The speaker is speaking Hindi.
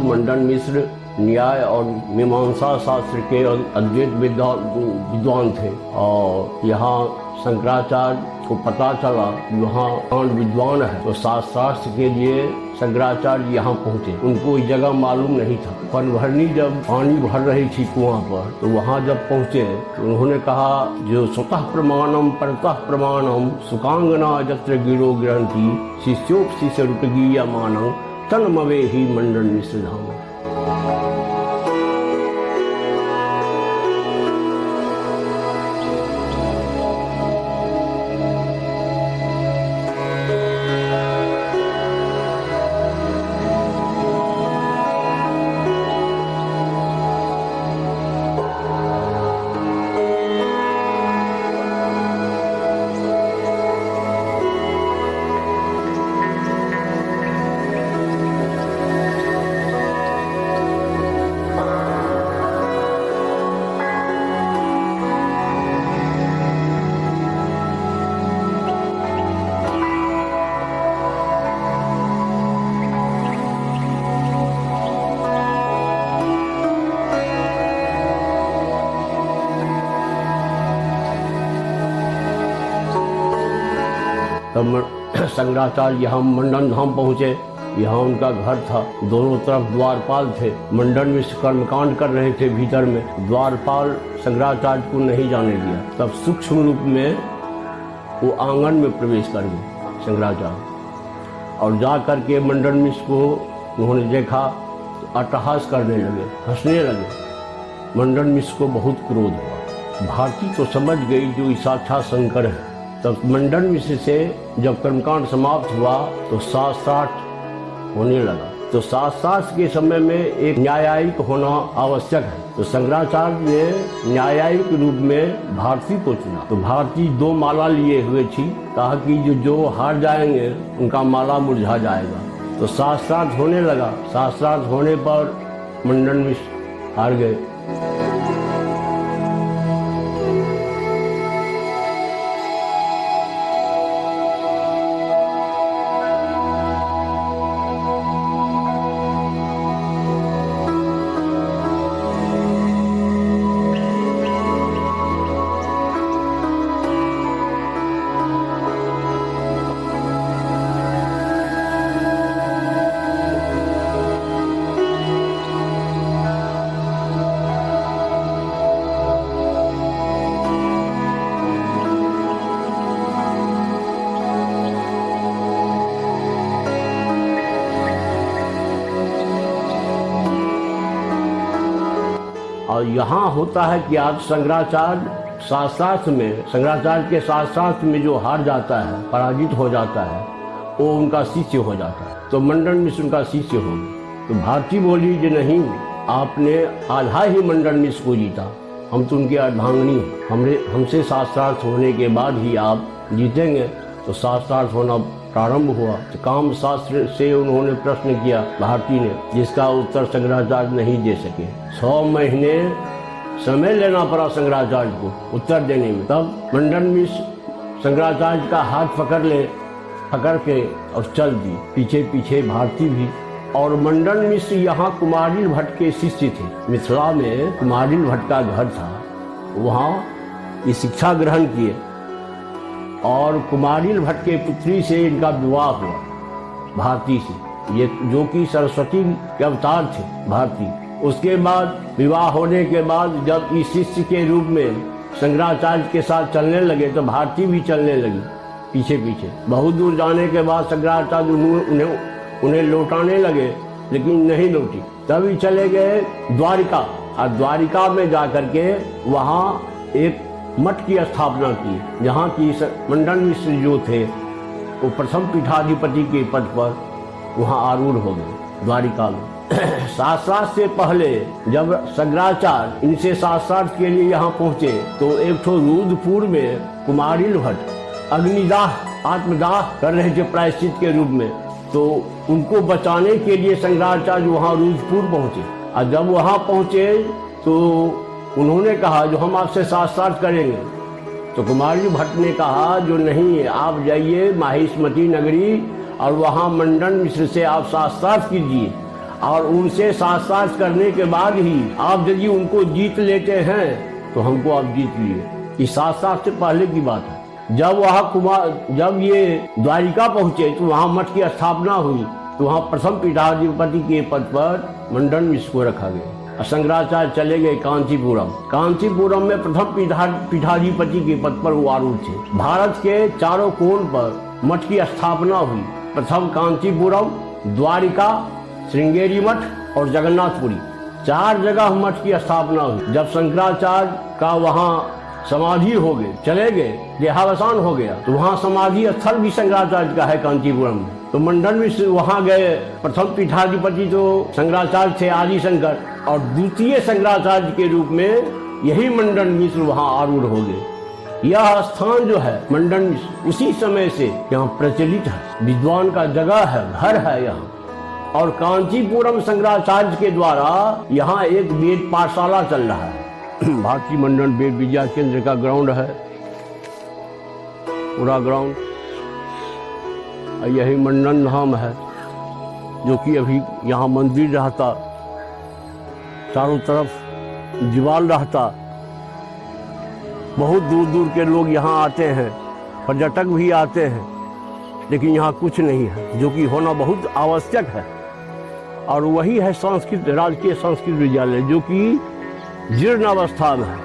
मंडन मिश्र न्याय और मीमांसा शास्त्र के अद्वैत विद्वान थे और यहाँ शंकराचार्य को पता चला वहाँ कौन विद्वान है, तो शास्त्र के लिए शंकराचार्य यहाँ पहुँचे। उनको इस जगह मालूम नहीं था। पनभरनी जब पानी भर रही थी कुआं पर, तो वहाँ जब पहुँचे तो उन्होंने कहा जो स्वतः प्रमाणम परतः प्रमाणम सुकांगना जत्र गिरो ग्रंथि शिष्योपशिष्य रुटगीय मानम तन्मवे ही मंडन मिश्र धाम। तब शंकराचार्य यहाँ मंडन धाम पहुँचे। यहाँ उनका घर था, दोनों तरफ द्वारपाल थे। मंडन मिश्र कर्मकांड कर रहे थे भीतर में, द्वारपाल शंकराचार्य को नहीं जाने दिया। तब सूक्ष्म रूप में वो आंगन में प्रवेश कर गए शंकराचार्य, और जा करके मंडन मिश्र को उन्होंने देखा तो अट्टहास करने लगे, हंसने लगे। मंडन मिश्र को बहुत क्रोध हुआ। भारती तो समझ गई जो साक्षात शंकर है। तब मंडन मिश्र से जब कर्मकांड समाप्त हुआ तो शास्त्रार्थ होने लगा। तो शास्त्रार्थ के समय में एक न्यायिक होना आवश्यक है। तो शंकराचार्य ने न्यायिक रूप में भारती को चुना। तो भारती 2 माला लिए हुए थी, कहा कि जो हार जाएंगे उनका माला मुरझा जाएगा। तो शास्त्रार्थ होने लगा। शास्त्रार्थ होने पर मंडन मिश्र हार गए। और यहाँ होता है कि आज शंकराचार्य के शास्त्रार्थ में जो हार जाता है, पराजित हो जाता है, वो उनका शिष्य हो जाता है। तो मंडन मिश्र उनका शिष्य हो गए। तो भारती बोली कि नहीं, आपने आधा ही मंडन मिश्र को जीता, हम तो उनके अर्धांगिनी हैं। हमसे शास्त्रार्थ होने के बाद ही आप जीतेंगे। तो शास्त्रार्थ होना प्रारंभ हुआ। तो काम शास्त्र से उन्होंने प्रश्न किया भारती ने, जिसका उत्तर शंकराचार्य नहीं दे सके। 100 महीने समय लेना पड़ा शंकराचार्य को उत्तर देने में। तब मंडन मिश्र शंकराचार्य का हाथ पकड़ के और चल दी, पीछे पीछे भारती भी। और मंडन मिश्र यहाँ कुमारिल भट्ट के शिष्य थे। मिथिला में कुमारिल भट्ट का घर था, वहाँ ये शिक्षा ग्रहण किए। और कुमारिल भट्ट के पुत्री से इनका विवाह हुआ भारती से, ये जो कि सरस्वती के अवतार थे भारती। उसके बाद विवाह होने के बाद जब इस शिष्य के रूप में शंकराचार्य के साथ चलने लगे तो भारती भी चलने लगी पीछे पीछे। बहुत दूर जाने के बाद शंकराचार्य उन्हें लौटाने लगे, लेकिन नहीं लौटी। तभी चले गए द्वारिका, और द्वारिका में जाकर के वहाँ एक मठ की स्थापना की, जहाँ की मंडन मिश्र जो थे वो प्रथम पीठाधिपति के पद पर वहाँ आरूढ़ हो गए द्वारिका में। शास्त्रार्थ से पहले जब शंकराचार्य इनसे शास्त्रार्थ के लिए यहाँ पहुँचे तो एक ठो रुद्रपुर में कुमारिल भट्ट अग्निदाह आत्मदाह कर रहे थे प्रायश्चित के रूप में। तो उनको बचाने के लिए शंकराचार्य वहाँ रुद्रपुर पहुँचे, और जब वहाँ पहुँचे तो उन्होंने कहा जो हम आपसे शास्त्रार्थ करेंगे। तो कुमारिल भट्ट ने कहा जो नहीं, आप जाइए माहिष्मती नगरी और वहाँ मंडन मिश्र से आप शास्त्रार्थ कीजिए, और उनसे साथ करने के बाद ही आप यदि उनको जीत लेते हैं तो हमको आप जीत लिए। इस साथ से पहले की बात है। जब ये द्वारिका पहुंचे तो वहां मठ की स्थापना हुई, तो वहां प्रथम पीठाधिपति के पद पर मंडन मिश्र को रखा गया। शंकराचार्य चले गए कांचीपुरम में प्रथम पीठाधिपति के पद पर वो आरूढ़ थे। भारत के चारों कोण पर मठ की स्थापना हुई। प्रथम कांचीपुरम, द्वारिका, श्रृंगेरी मठ और जगन्नाथपुरी, 4 जगह मठ की स्थापना हुई। जब शंकराचार्य का वहाँ समाधि हो गए, चले गए, देहावसान हो गया, तो वहाँ समाधि स्थल भी शंकराचार्य का है कांचीपुरम में। तो मंडन मिश्र वहाँ गए। प्रथम पीठाधिपति तो शंकराचार्य थे आदि शंकर, और द्वितीय शंकराचार्य के रूप में यही मंडन मिश्र वहाँ आरूढ़ हो गए। यह स्थान जो है मंडन मिश्र उसी समय से यहाँ प्रचलित है, विद्वान का जगह है, घर है यहाँ। और कांचीपुरम शंकराचार्य के द्वारा यहाँ एक वेद पाठशाला चल रहा है। भारतीय मंडन वेद विद्या केंद्र का ग्राउंड है, पूरा ग्राउंड। यही मंडन धाम है, जो कि अभी यहाँ मंदिर रहता, चारों तरफ दीवार रहता। बहुत दूर दूर के लोग यहाँ आते हैं, पर्यटक भी आते हैं, लेकिन यहाँ कुछ नहीं है, जो कि होना बहुत आवश्यक है। और वही है राजकीय संस्कृत विद्यालय, जो कि जीर्ण अवस्था में है।